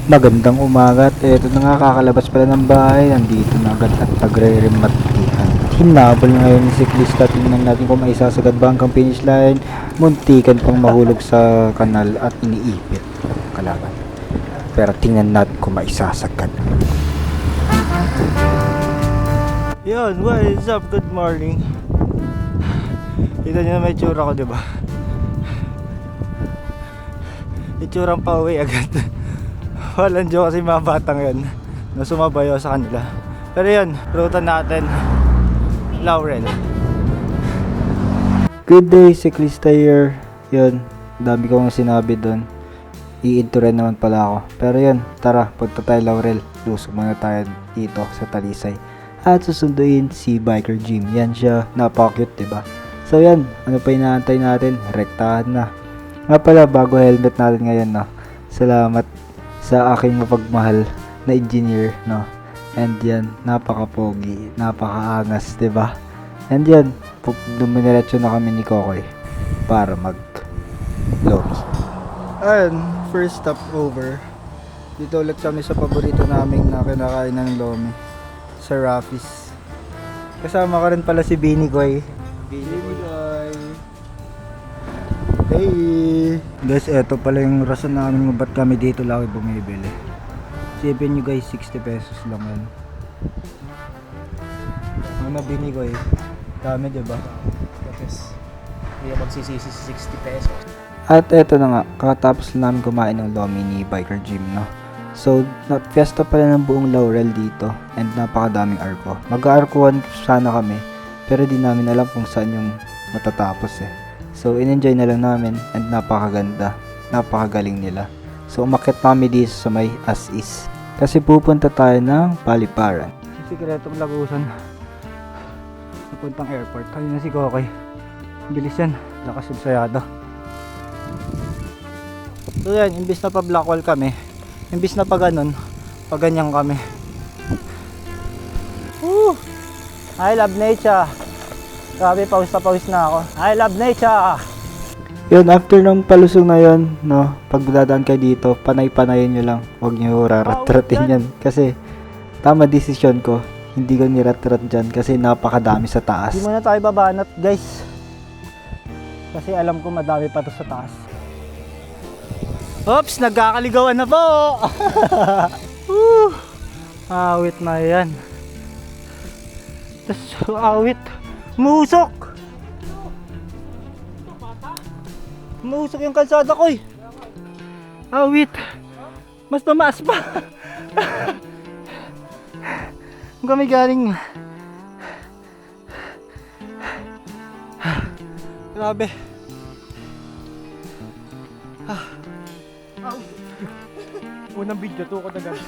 Magandang umaga at eto na nga, kakalabas pala ng bahay. Nandito na agad at nagre-rematihan. Hinabol ngayon yung siklista. Tingnan natin kung may isasagad ba hanggang finish line. Muntikan pang mahulog sa kanal at iniipit ang kalaban. Pero tingnan natin kung may isasagad. Yun, what is up? Good morning. Kita nyo na may tsura ko, diba? Itsurang pauwi agad. Walang joke kasi mga batang yun na sumabayo sa kanila. Pero yun, ruta natin Laurel. Good day, siklista here. Yun, dami ko nga sinabi doon. I-intro rin naman pala ako. Pero yun, tara, punta tayo Laurel. Lusog muna tayo dito sa Talisay. At susunduin si Biker Jim. Yan siya, napaka-cute, diba? So yan, ano pa inaantay natin? Rektahan na. Nga pala, bago helmet natin ngayon, no? Salamat sa aking mapagmahal na engineer, no? And yan, napaka-pogi, napaka-angas, diba? And yan, dumiretso na kami ni Kokoy para mag-lomi. Ayun, first stop over. Dito ulit kami sa paborito naming na kinakain ng lomi, sa Raffis. Kasama ka rin pala si Bini Koy. Bini Koy. Hey! Guys, eto pala yung rason namin kung ba't kami dito lagi bumibili. Sipin nyo guys, 60 pesos lang yan. Ano Bini Koy? Dami, diba? Tapos, hindi magsisisi sa 60 pesos. At eto na nga, kakatapos na namin kumain ng lomi ni Biker Jim, no? So, fiesta pala ng buong Laurel dito and napakadaming arko. Mag-arkuhan sana kami, pero di namin alam kung saan yung matatapos eh. So, in-enjoy na lang namin and napakaganda, napakagaling nila. So, umakyat kami dito sa may as is. Kasi pupunta tayo ng Paliparan. Sikretong lagusan. Napuntang airport. Kanina si Kokoy. Bilis yan. Lakas yung sayado. So yan, imbis na pa blackwall kami, imbis na pa ganun, pa ganyan kami. Woo! I love nature. Grabe, pawis na ako. I love nature. Yun, after nung palusong na yun, no, pag dadaan kayo dito, panay-panayin nyo lang. Huwag nyo rarat-ratin yan. Kasi, tama desisyon ko. Hindi ko nirat-rat dyan kasi napakadami sa taas. Hindi muna tayo babanat, guys. Kasi alam ko madami pa to sa taas. Oops, nagkakaligawan na po! Awit na yan. Tapos, awit. Musok! Musok yung kalsada ko eh. Awit. Mas mamaas pa. Kung kami galing. Grabe. Unang video to ko na gano'n.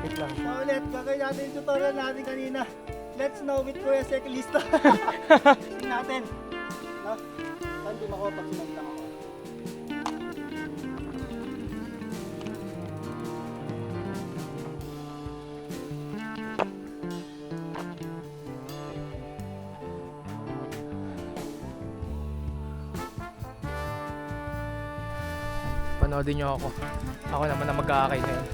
Wait lang. So ulit, gagawin natin yung tutorial natin kanina. Let's know with Kuya Cyclista. Tingnan natin. Ha? Saan di makuha pag sinaglang ako? Panoodin nyo ako. Ako naman ang mag-aakay ngayon.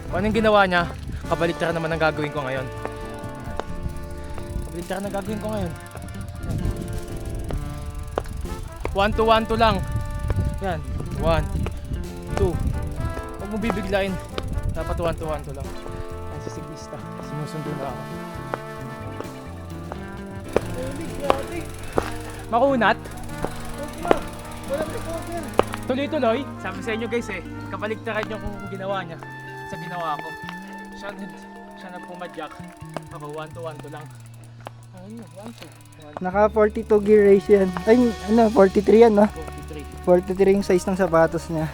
Kung anong ginawa niya, kabaliktaran naman ang gagawin ko ngayon. Kabaliktaran ang gagawin ko ngayon. 1 to 1 to lang. Yan. 1, 2. Huwag mo bibiglain. Dapat 1 to 1 to lang. Yan si siklista. Sinusundo na ako. Makunat? Tuloy-tuloy. Sabi sa inyo guys eh, kabaliktaran nyo kung ginawa niya sa ginawa ko. Siya na pumadyak. Ako 1 to 1 to lang. Ayun, 1 to 1. Naka 42 gear race yan. Ay, ano, 43 yan, no? 43. 43 yung size ng sapatos niya.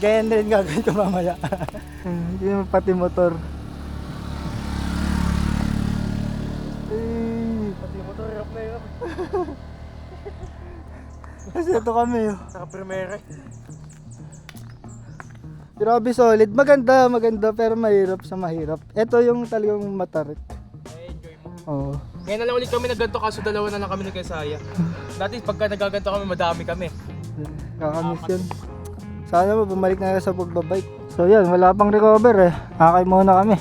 Ganyan rin gagawin ko mamaya. Hindi naman pati motor. Pati motor, hirap na hirap. Kasi ito kami, oh. Saka primera. Grabe solid. Maganda, pero mahirap sa mahirap. Ito yung talagang matarik. Enjoy mo. Oo. Ngayon na lang ulit kami nagganto kaso dalawa na lang kami nagkasaya. Dati pagka nagaganto kami madami kami. Kakamiss yun. Sana mo bumalik na lang sa pagbabike. So yan, wala pang recover eh. Akay muna kami.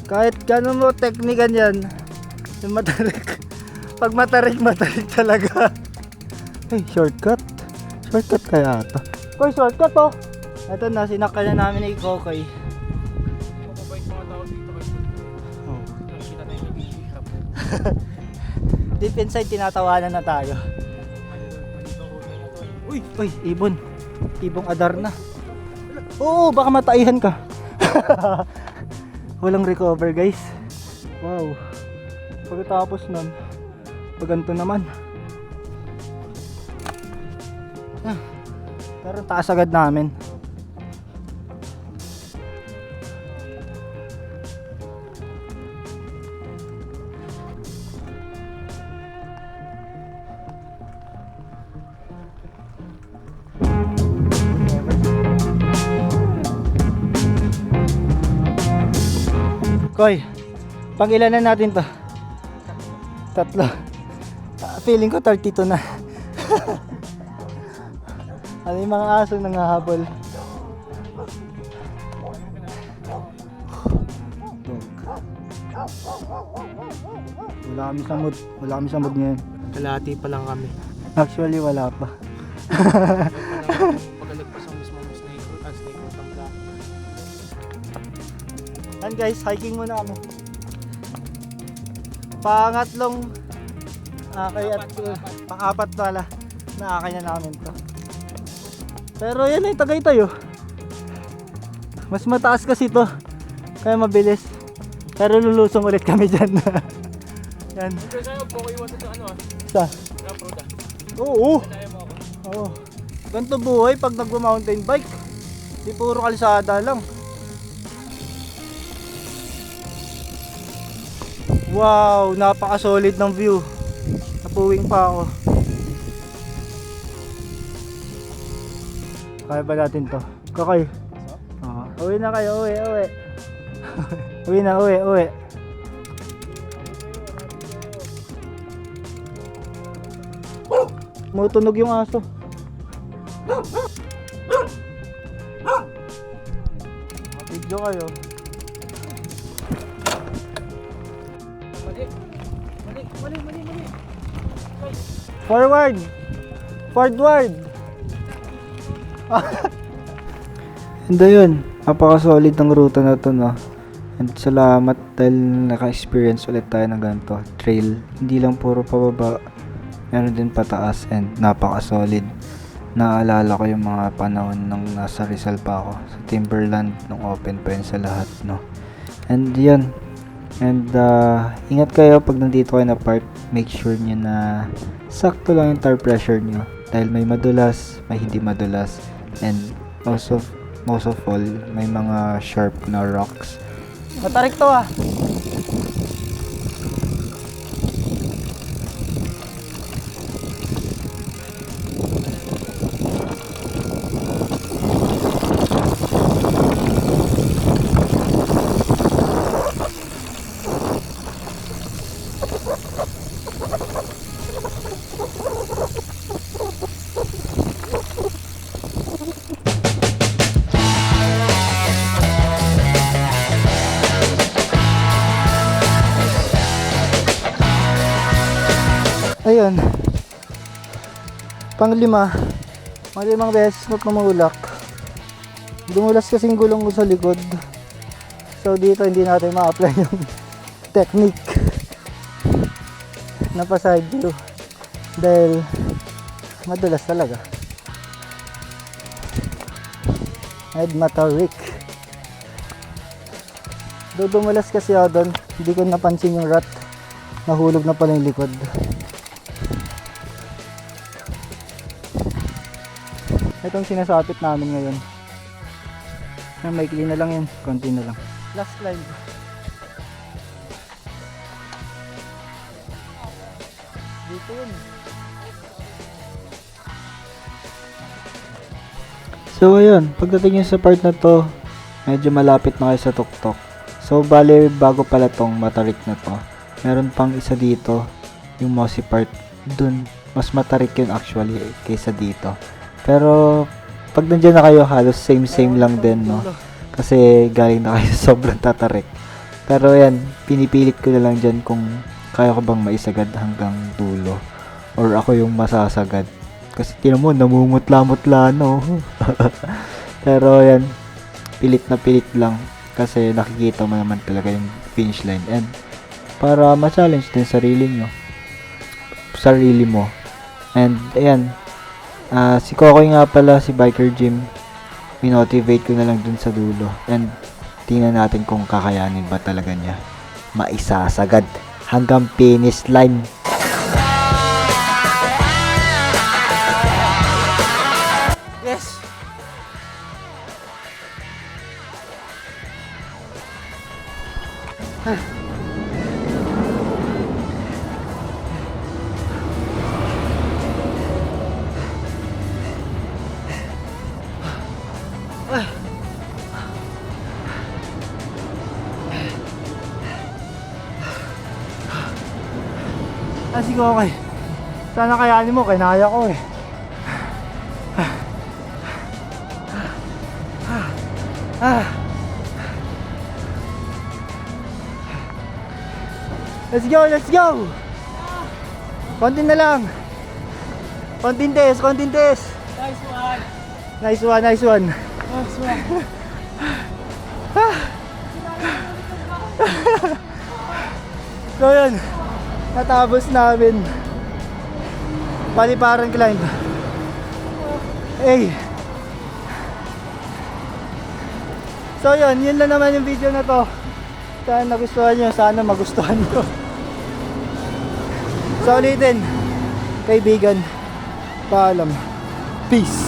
Kahit gano'n mo teknikan yan, yung matarik. Pag matarik talaga. Ay, shortcut. Shortcut kaya ito. Koy, shortcut oh. Ito na, sinakal na namin ni Kokoy. Mababait mga tao dito kasi. Oh. Nakikita na yung nag-iisip. Deep inside, tinatawanan na tayo. Uy! Uy, ibon. Ibong adar na. Oo, baka mataihan ka. Walang recover guys. Wow. Pagkatapos nun, paganto naman. Pero taas agad namin. Koy, pang ilan na natin to? Tatlo. Feeling ko 32 na. Ano yung mga aso nangahabol? Wala kami sa mood. Wala kami sa mood ngayon. Kalahati pa lang kami. Actually, wala pa. Pagalag pa sa mismo snake route ang daan. And guys, hiking muna kami. Pangatlong pang-apat pala na akay na namin to. Pero yan ay Tagaytay oh. Mas mataas kasi to, kaya mabilis. Pero lulusong ulit kami dyan. Yan. Pero sa'yo, po iwan sa ano Sa? road ah. Oo. Kaya mo ako. Oo. Ganito buhay pag nagmo-mountain bike. Di puro kalsada lang. Wow, napaka-solid ng view. Napuwing pa ako. Kaya ba natin to? Kakay. Oo. Uwi na kayo, uwi. Uwi na, uwi. Mutunog yung aso. Video kayo. Mali. Forward! And ayun, napaka-solid ng ruta na to, no? And salamat dahil naka-experience ulit tayo ng ganito. Trail, hindi lang puro pababa, meron din pataas and napaka-solid. Naalala ko yung mga panahon nung nasa Rizal pa ako sa Timberland, nung open pa yun sa lahat, no? And yun. And ingat kayo pag nandito kayo na park. Make sure nyo na sakto lang yung tire pressure nyo. Dahil may madulas, may hindi madulas. And most of all, may mga sharp na rocks. Matarik to ah! Ayun. Panglimang beses na tumulak. Dumulas kasing gulong ko sa likod. So dito hindi natin ma-apply yung technique na pa side view. Dahil madulas talaga. Ed Matarik. Dumulas kasi ako doon. Hindi ko napansin yung rat. Nahulog na pala yung likod. Itong sinasapit namin ngayon. Maikli na lang yan. Konti na lang. Last slide. Dito yun. So ayun, pagdating nyo sa part na to, medyo malapit na kayo sa tuktok. So bale, bago pala tong Matarik na to, meron pang isa dito, yung mossy part. Dun, Mas matarik yun actually kaysa dito. Pero pag nandiyan na kayo, halos same lang din, no? Kasi galing na kayo sa sobrang tatarik. Pero yan, pinipilit ko na lang dyan kung kaya ko bang maisagad hanggang dulo. Or ako yung masasagad. Kasi tinan mo, namumutla-mutla, no? Pero yan, pilit na pilit lang. Kasi nakikita mo naman talaga yung finish line. And para ma-challenge din sarili mo. And ayan, si Kokoy nga pala, si Biker Jim, minotivate ko na lang dun sa dulo. And tingnan natin kung kakayanin ba talaga niya maisasagad hanggang finish line. Yes! Sige, okay. Sana kayanin mo, kinaya ko eh. Let's go, let's go! Konti na lang. Konting test. Nice one. Nice one. Nice one. So yun, natapos namin. Paliparan climb. Hey. So yun lang naman yung video na to. Sana nagustuhan nyo, sana magustuhan nyo. So ulitin, kaibigan, paalam. Peace.